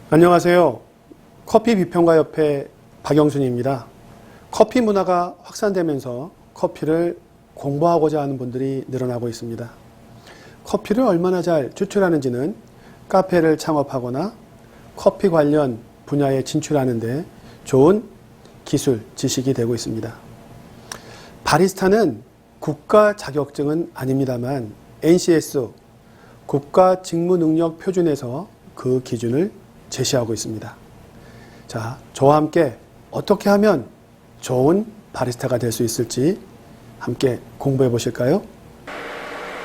안녕하세요. 커피 비평가협회 박영순입니다. 커피 문화가 확산되면서 커피를 공부하고자 하는 분들이 늘어나고 있습니다. 커피를 얼마나 잘 추출하는지는 카페를 창업하거나 커피 관련 분야에 진출하는 데 좋은 기술, 지식이 되고 있습니다. 바리스타는 국가 자격증은 아닙니다만 NCS 국가 직무능력 표준에서 그 기준을 제시하고 있습니다. 자, 저와 함께 어떻게 하면 좋은 바리스타가 될 수 있을지 함께 공부해 보실까요?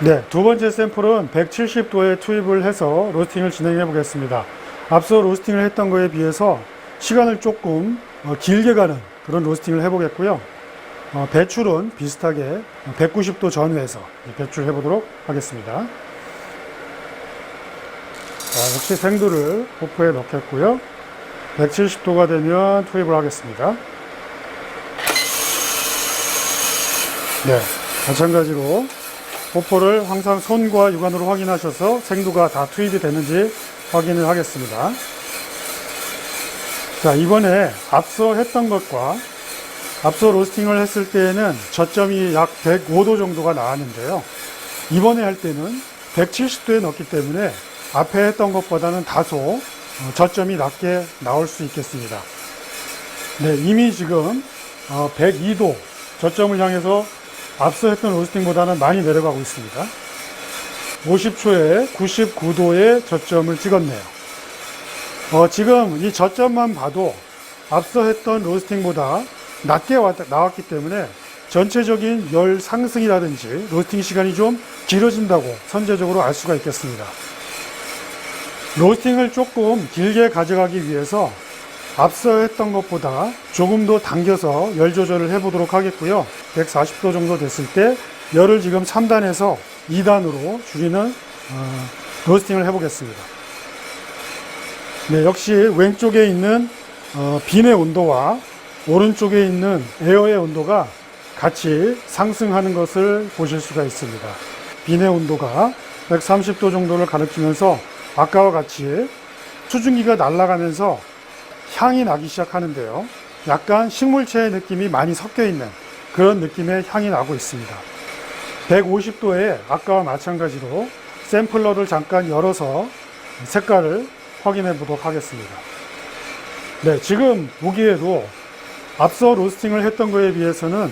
네, 두 번째 샘플은 170도에 투입을 해서 로스팅을 진행해 보겠습니다. 앞서 로스팅을 했던 거에 비해서 시간을 조금 길게 가는 그런 로스팅을 해 보겠고요. 배출은 비슷하게 190도 전후에서 배출해 보도록 하겠습니다. 자, 역시 생두를 호프에 넣겠고요. 170도가 되면 투입을 하겠습니다. 네, 마찬가지로 호포를 항상 손과 육안으로 확인하셔서 생두가 다 투입이 되는지 확인을 하겠습니다. 자, 이번에 앞서 했던 것과 앞서 로스팅을 했을 때에는 저점이 약 105도 정도가 나왔는데요. 이번에 할 때는 170도에 넣기 때문에 앞에 했던 것보다는 다소 저점이 낮게 나올 수 있겠습니다. 네, 이미 지금 102도 저점을 향해서 앞서 했던 로스팅보다는 많이 내려가고 있습니다. 50초에 99도의 저점을 찍었네요. 지금 이 저점만 봐도 앞서 했던 로스팅보다 낮게 나왔기 때문에 전체적인 열 상승이라든지 로스팅 시간이 좀 길어진다고 선제적으로 알 수가 있겠습니다. 로스팅을 조금 길게 가져가기 위해서 앞서 했던 것보다 조금 더 당겨서 열 조절을 해 보도록 하겠고요. 140도 정도 됐을 때 열을 지금 3단에서 2단으로 줄이는 로스팅을 해 보겠습니다. 네, 역시 왼쪽에 있는 빈의 온도와 오른쪽에 있는 에어의 온도가 같이 상승하는 것을 보실 수가 있습니다. 빈의 온도가 130도 정도를 가리키면서 아까와 같이 수증기가 날아가면서 향이 나기 시작하는데요. 약간 식물체의 느낌이 많이 섞여 있는 그런 느낌의 향이 나고 있습니다. 150도에 아까와 마찬가지로 샘플러를 잠깐 열어서 색깔을 확인해 보도록 하겠습니다. 네, 지금 보기에도 앞서 로스팅을 했던 거에 비해서는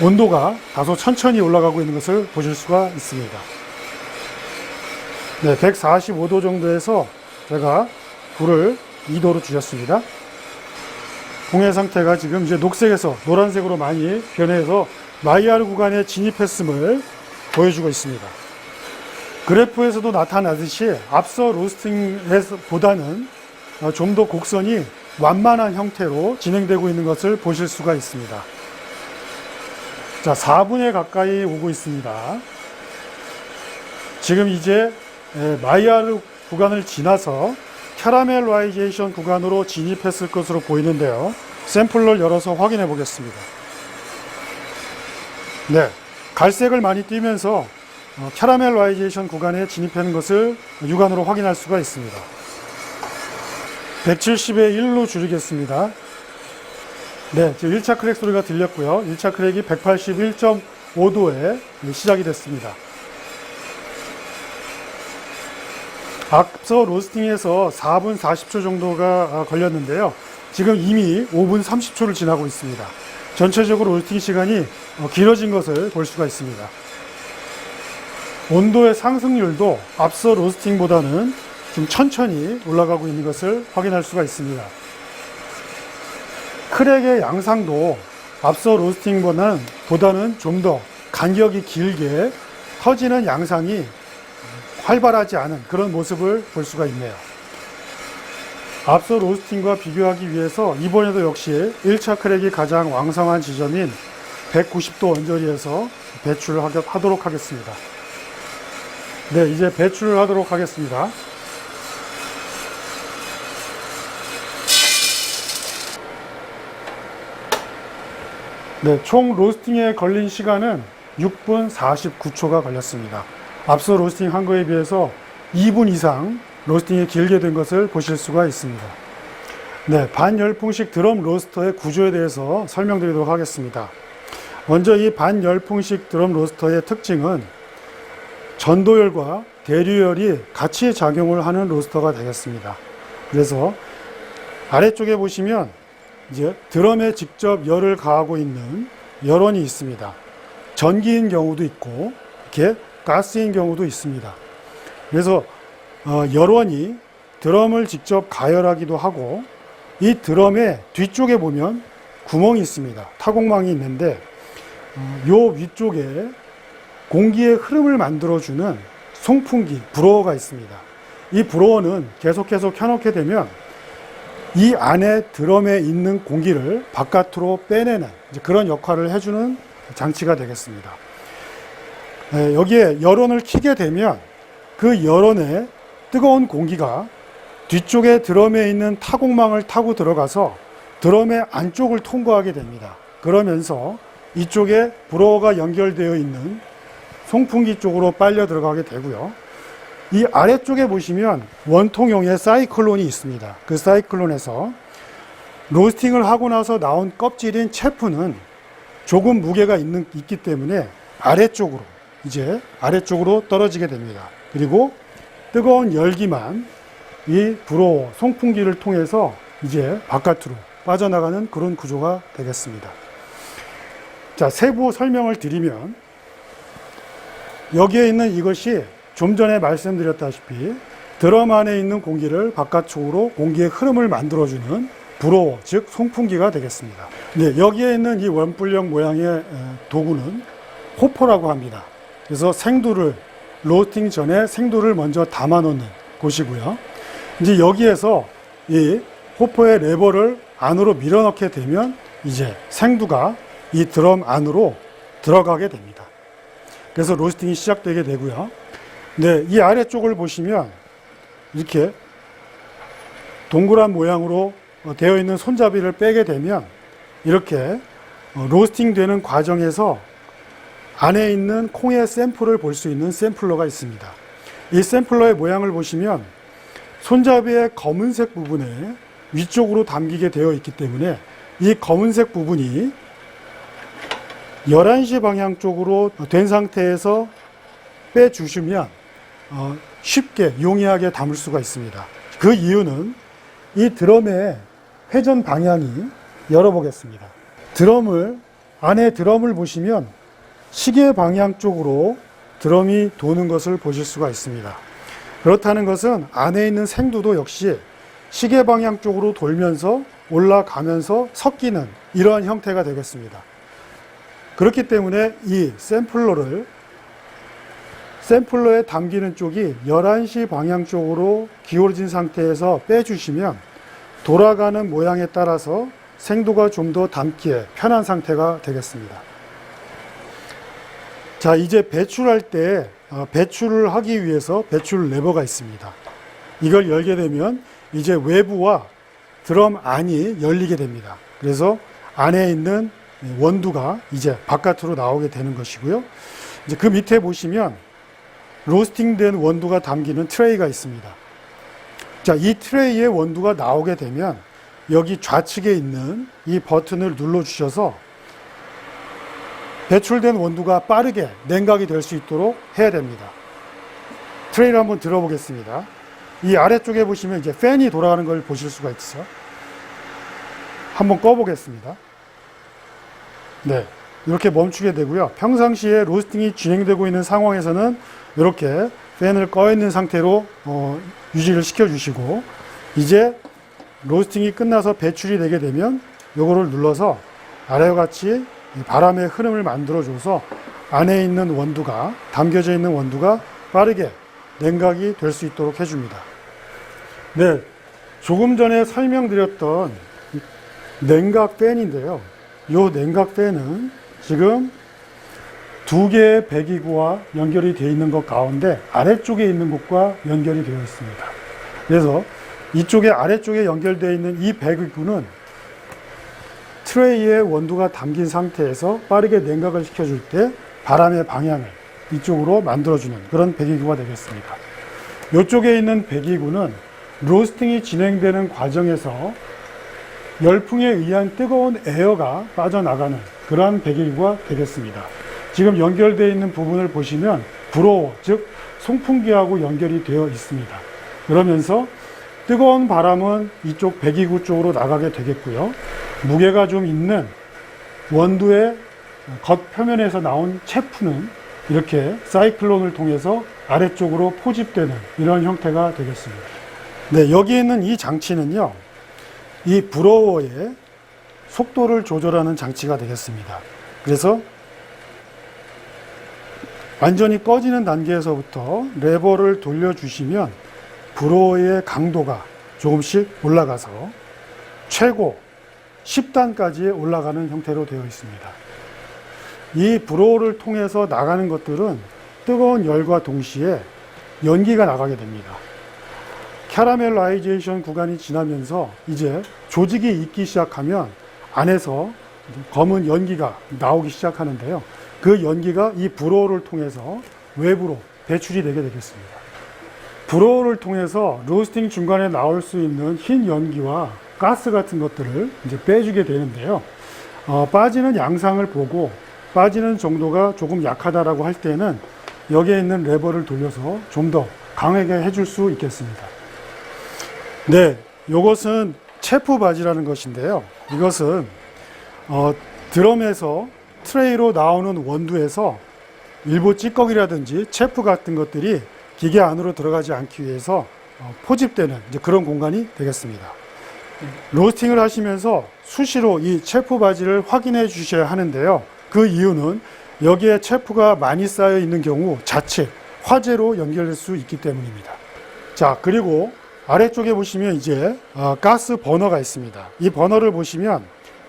온도가 다소 천천히 올라가고 있는 것을 보실 수가 있습니다. 네, 145도 정도에서 제가 불을 2도로 줄였습니다. 공해 상태가 지금 이제 녹색에서 노란색으로 많이 변해서 마이야르 구간에 진입했음을 보여주고 있습니다. 그래프에서도 나타나듯이 앞서 로스팅보다는 좀 더 곡선이 완만한 형태로 진행되고 있는 것을 보실 수가 있습니다. 자, 4분에 가까이 오고 있습니다. 지금 이제 마이야르 구간을 지나서 캐러멜라이제이션 구간으로 진입했을 것으로 보이는데요. 샘플러를 열어서 확인해 보겠습니다. 네, 갈색을 많이 띠면서 캐러멜라이제이션 구간에 진입하는 것을 육안으로 확인할 수가 있습니다. 170에 1로 줄이겠습니다. 네, 지금 1차 크랙 소리가 들렸고요. 1차 크랙이 181.5도에 시작이 됐습니다. 앞서 로스팅에서 4분 40초 정도가 걸렸는데요. 지금 이미 5분 30초를 지나고 있습니다. 전체적으로 로스팅 시간이 길어진 것을 볼 수가 있습니다. 온도의 상승률도 앞서 로스팅보다는 좀 천천히 올라가고 있는 것을 확인할 수가 있습니다. 크랙의 양상도 앞서 로스팅보다는 좀 더 간격이 길게 터지는 양상이 활발하지 않은 그런 모습을 볼 수가 있네요. 앞서 로스팅과 비교하기 위해서 이번에도 역시 1차 크랙이 가장 왕성한 지점인 190도 언저리에서 배출을 하도록 하겠습니다. 네, 이제 배출을 하도록 하겠습니다. 네, 총 로스팅에 걸린 시간은 6분 49초가 걸렸습니다. 앞서 로스팅 한 거에 비해서 2분 이상 로스팅이 길게 된 것을 보실 수가 있습니다. 네, 반열풍식 드럼 로스터의 구조에 대해서 설명드리도록 하겠습니다. 먼저 이 반열풍식 드럼 로스터의 특징은 전도열과 대류열이 같이 작용을 하는 로스터가 되겠습니다. 그래서 아래쪽에 보시면 이제 드럼에 직접 열을 가하고 있는 열원이 있습니다. 전기인 경우도 있고 이렇게 가스인 경우도 있습니다. 그래서 열원이 드럼을 직접 가열하기도 하고 이 드럼의 뒤쪽에 보면 구멍이 있습니다. 타공망이 있는데 요 위쪽에 공기의 흐름을 만들어주는 송풍기, 브로어가 있습니다. 이 브로어는 계속해서 켜놓게 되면 이 안에 드럼에 있는 공기를 바깥으로 빼내는 그런 역할을 해주는 장치가 되겠습니다. 여기에 열원을 켜게 되면 그 열원에 뜨거운 공기가 뒤쪽에 드럼에 있는 타공망을 타고 들어가서 드럼의 안쪽을 통과하게 됩니다. 그러면서 이쪽에 브로어가 연결되어 있는 송풍기 쪽으로 빨려 들어가게 되고요. 이 아래쪽에 보시면 원통형의 사이클론이 있습니다. 그 사이클론에서 로스팅을 하고 나서 나온 껍질인 체프는 조금 무게가 있기 때문에 아래쪽으로 떨어지게 됩니다. 그리고 뜨거운 열기만 이 브로어, 송풍기를 통해서 이제 바깥으로 빠져나가는 그런 구조가 되겠습니다. 자, 세부 설명을 드리면 여기에 있는 이것이 좀 전에 말씀드렸다시피 드럼 안에 있는 공기를 바깥쪽으로 공기의 흐름을 만들어주는 브로어, 즉 송풍기가 되겠습니다. 네, 여기에 있는 이 원뿔형 모양의 도구는 호퍼라고 합니다. 그래서 생두를 로스팅 전에 생두를 먼저 담아 놓는 곳이고요. 이제 여기에서 이 호퍼의 레버를 안으로 밀어넣게 되면 이제 생두가 이 드럼 안으로 들어가게 됩니다. 그래서 로스팅이 시작되게 되고요. 네, 이 아래쪽을 보시면 이렇게 동그란 모양으로 되어 있는 손잡이를 빼게 되면 이렇게 로스팅 되는 과정에서 안에 있는 콩의 샘플을 볼 수 있는 샘플러가 있습니다. 이 샘플러의 모양을 보시면 손잡이의 검은색 부분에 위쪽으로 담기게 되어 있기 때문에 이 검은색 부분이 11시 방향 쪽으로 된 상태에서 빼주시면 쉽게 용이하게 담을 수가 있습니다. 그 이유는 이 드럼의 회전 방향이 열어보겠습니다. 안에 드럼을 보시면 시계 방향 쪽으로 드럼이 도는 것을 보실 수가 있습니다. 그렇다는 것은 안에 있는 생두도 역시 시계 방향 쪽으로 돌면서 올라가면서 섞이는 이러한 형태가 되겠습니다. 그렇기 때문에 이 샘플러에 담기는 쪽이 11시 방향 쪽으로 기울어진 상태에서 빼주시면 돌아가는 모양에 따라서 생두가 좀 더 담기에 편한 상태가 되겠습니다. 자, 이제 배출할 때 배출을 하기 위해서 배출 레버가 있습니다. 이걸 열게 되면 이제 외부와 드럼 안이 열리게 됩니다. 그래서 안에 있는 원두가 이제 바깥으로 나오게 되는 것이고요. 이제 그 밑에 보시면 로스팅된 원두가 담기는 트레이가 있습니다. 자, 이 트레이에 원두가 나오게 되면 여기 좌측에 있는 이 버튼을 눌러 주셔서 배출된 원두가 빠르게 냉각이 될 수 있도록 해야 됩니다. 트레이를 한번 들어보겠습니다. 이 아래쪽에 보시면 이제 팬이 돌아가는 걸 보실 수가 있어요. 한번 꺼보겠습니다. 네, 이렇게 멈추게 되고요. 평상시에 로스팅이 진행되고 있는 상황에서는 이렇게 팬을 꺼 있는 상태로 유지를 시켜주시고, 이제 로스팅이 끝나서 배출이 되게 되면 이거를 눌러서 아래와 같이 바람의 흐름을 만들어줘서 안에 있는 원두가, 담겨져 있는 원두가 빠르게 냉각이 될 수 있도록 해줍니다. 네, 조금 전에 설명드렸던 냉각 팬인데요. 이 냉각 팬은 지금 두 개의 배기구와 연결이 되어 있는 것 가운데 아래쪽에 있는 곳과 연결이 되어 있습니다. 그래서 이쪽에 아래쪽에 연결되어 있는 이 배기구는 트레이에 원두가 담긴 상태에서 빠르게 냉각을 시켜줄 때 바람의 방향을 이쪽으로 만들어주는 그런 배기구가 되겠습니다. 이쪽에 있는 배기구는 로스팅이 진행되는 과정에서 열풍에 의한 뜨거운 에어가 빠져나가는 그러한 배기구가 되겠습니다. 지금 연결되어 있는 부분을 보시면 브로워, 즉 송풍기하고 연결이 되어 있습니다. 그러면서 뜨거운 바람은 이쪽 배기구 쪽으로 나가게 되겠고요. 무게가 좀 있는 원두의 겉표면에서 나온 체프는 이렇게 사이클론을 통해서 아래쪽으로 포집되는 이런 형태가 되겠습니다. 네, 여기 있는 이 장치는요, 이 브로워의 속도를 조절하는 장치가 되겠습니다. 그래서 완전히 꺼지는 단계에서부터 레버를 돌려주시면 브로워의 강도가 조금씩 올라가서 최고 10단까지 올라가는 형태로 되어 있습니다. 이 브로워를 통해서 나가는 것들은 뜨거운 열과 동시에 연기가 나가게 됩니다. 캐러멜라이제이션 구간이 지나면서 이제 조직이 익기 시작하면 안에서 검은 연기가 나오기 시작하는데요. 그 연기가 이 브로워를 통해서 외부로 배출이 되게 되겠습니다. 브로워를 통해서 로스팅 중간에 나올 수 있는 흰 연기와 가스 같은 것들을 이제 빼주게 되는데요. 빠지는 양상을 보고 빠지는 정도가 조금 약하다라고 할 때는 여기에 있는 레버를 돌려서 좀 더 강하게 해줄 수 있겠습니다. 네, 이것은 체프 바지라는 것인데요. 이것은 드럼에서 트레이로 나오는 원두에서 일부 찌꺼기라든지 체프 같은 것들이 기계 안으로 들어가지 않기 위해서 포집되는 이제 그런 공간이 되겠습니다. 로스팅을 하시면서 수시로 이 체프 바지를 확인해 주셔야 하는데요. 그 이유는 여기에 체프가 많이 쌓여 있는 경우 자칫 화재로 연결될 수 있기 때문입니다. 자, 그리고 아래쪽에 보시면 이제 가스 버너가 있습니다. 이 버너를 보시면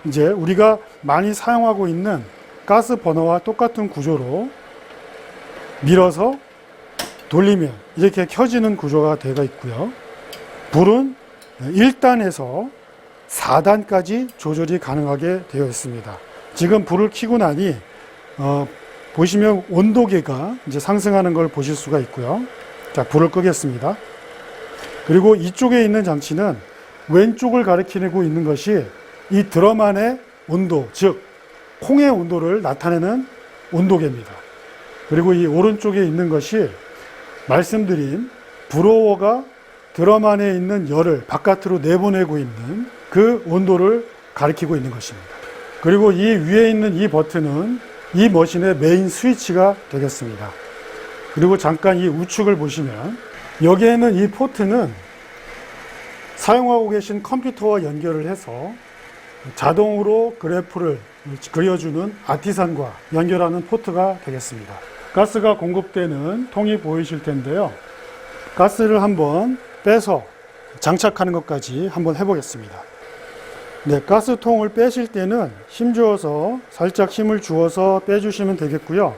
이제 우리가 많이 사용하고 있는 가스 버너와 똑같은 구조로 밀어서 돌리면 이렇게 켜지는 구조가 되어 있고요. 불은 1단에서 4단까지 조절이 가능하게 되어 있습니다. 지금 불을 켜고 나니 보시면 온도계가 이제 상승하는 걸 보실 수가 있고요. 자, 불을 끄겠습니다. 그리고 이쪽에 있는 장치는 왼쪽을 가리키고 있는 것이 이 드럼 안의 온도, 즉 콩의 온도를 나타내는 온도계입니다. 그리고 이 오른쪽에 있는 것이 말씀드린 브로워가 드럼 안에 있는 열을 바깥으로 내보내고 있는 그 온도를 가리키고 있는 것입니다. 그리고 이 위에 있는 이 버튼은 이 머신의 메인 스위치가 되겠습니다. 그리고 잠깐 이 우측을 보시면 여기에 있는 이 포트는 사용하고 계신 컴퓨터와 연결을 해서 자동으로 그래프를 그려주는 아티산과 연결하는 포트가 되겠습니다. 가스가 공급되는 통이 보이실 텐데요. 가스를 한번 빼서 장착하는 것까지 한번 해보겠습니다. 네, 가스통을 빼실 때는 힘 주어서 살짝 힘을 주어서 빼주시면 되겠고요.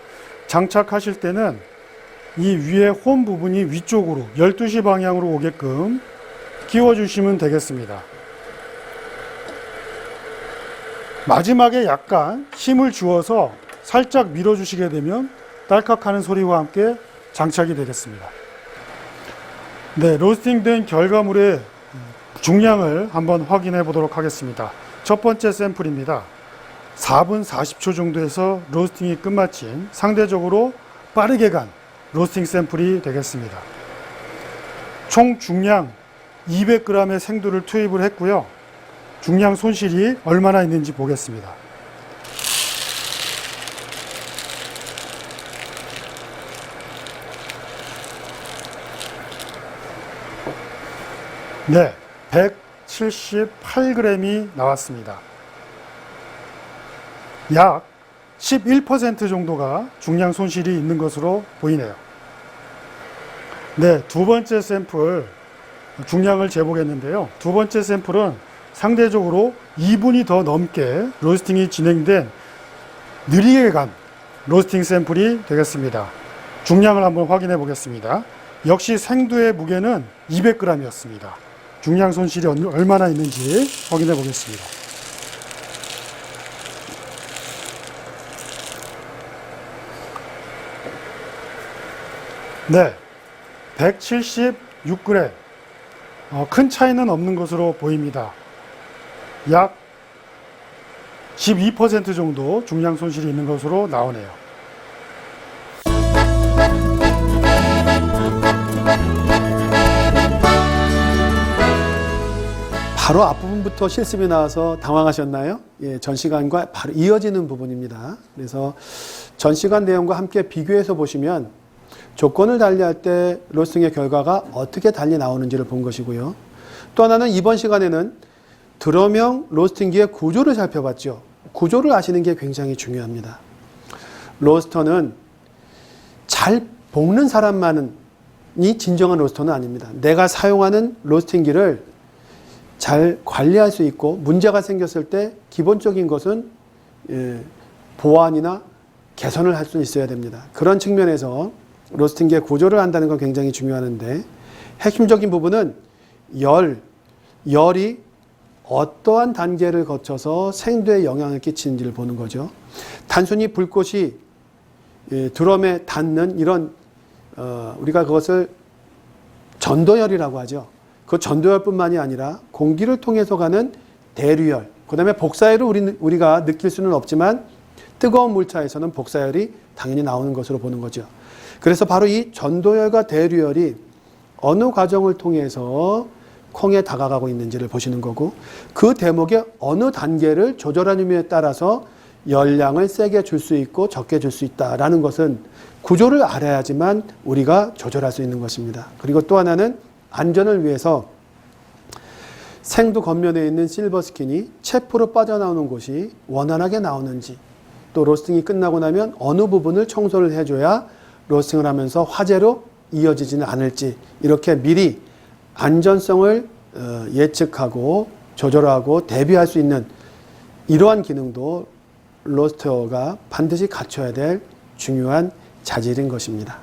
장착하실 때는 이 위에 홈 부분이 위쪽으로 12시 방향으로 오게끔 끼워주시면 되겠습니다. 마지막에 약간 힘을 주어서 살짝 밀어주시게 되면 딸깍하는 소리와 함께 장착이 되겠습니다. 네, 로스팅된 결과물의 중량을 한번 확인해 보도록 하겠습니다. 첫 번째 샘플입니다. 4분 40초 정도에서 로스팅이 끝마친 상대적으로 빠르게 간 로스팅 샘플이 되겠습니다. 총 중량 200g의 생두를 투입을 했고요. 중량 손실이 얼마나 있는지 보겠습니다. 네, 178g이 나왔습니다. 약 11% 정도가 중량 손실이 있는 것으로 보이네요. 네, 두 번째 샘플 중량을 재보겠는데요. 두 번째 샘플은 상대적으로 2분이 더 넘게 로스팅이 진행된 느리게 간 로스팅 샘플이 되겠습니다. 중량을 한번 확인해 보겠습니다. 역시 생두의 무게는 200g이었습니다. 중량 손실이 얼마나 있는지 확인해 보겠습니다. 네, 176g. 큰 차이는 없는 것으로 보입니다. 약 12% 정도 중량 손실이 있는 것으로 나오네요. 바로 앞부분부터 실습이 나와서 당황하셨나요? 예, 전 시간과 바로 이어지는 부분입니다. 그래서 전 시간 내용과 함께 비교해서 보시면 조건을 달리할 때 로스팅의 결과가 어떻게 달리 나오는지를 본 것이고요. 또 하나는 이번 시간에는 드럼형 로스팅기의 구조를 살펴봤죠. 구조를 아시는 게 굉장히 중요합니다. 로스터는 잘 볶는 사람만이 진정한 로스터는 아닙니다. 내가 사용하는 로스팅기를 잘 관리할 수 있고 문제가 생겼을 때 기본적인 것은 보완이나 개선을 할 수 있어야 됩니다. 그런 측면에서 로스팅기의 구조를 안다는 건 굉장히 중요한데 핵심적인 부분은 열이 어떠한 단계를 거쳐서 생두에 영향을 끼치는지를 보는 거죠. 단순히 불꽃이 드럼에 닿는 이런 우리가 그것을 전도열이라고 하죠. 그 전도열뿐만이 아니라 공기를 통해서 가는 대류열, 그 다음에 복사열을 우리가 느낄 수는 없지만 뜨거운 물차에서는 복사열이 당연히 나오는 것으로 보는 거죠. 그래서 바로 이 전도열과 대류열이 어느 과정을 통해서 콩에 다가가고 있는지를 보시는 거고 그 대목의 어느 단계를 조절하느냐에 따라서 열량을 세게 줄 수 있고 적게 줄 수 있다라는 것은 구조를 알아야지만 우리가 조절할 수 있는 것입니다. 그리고 또 하나는 안전을 위해서 생두 겉면에 있는 실버 스킨이 체포로 빠져나오는 곳이 원활하게 나오는지 또 로스팅이 끝나고 나면 어느 부분을 청소를 해줘야 로스팅을 하면서 화재로 이어지지는 않을지 이렇게 미리 안전성을 예측하고 조절하고 대비할 수 있는 이러한 기능도 로스터가 반드시 갖춰야 될 중요한 자질인 것입니다.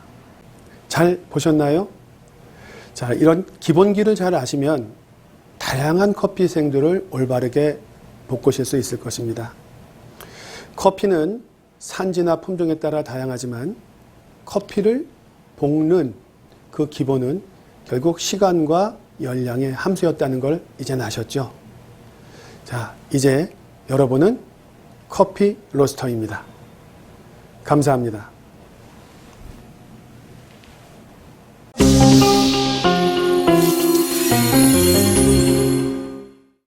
잘 보셨나요? 자, 이런 기본기를 잘 아시면 다양한 커피 생두를 올바르게 볶으실 수 있을 것입니다. 커피는 산지나 품종에 따라 다양하지만 커피를 볶는 그 기본은 결국 시간과 열량의 함수였다는 걸 이제 아셨죠? 자, 이제 여러분은 커피 로스터입니다. 감사합니다.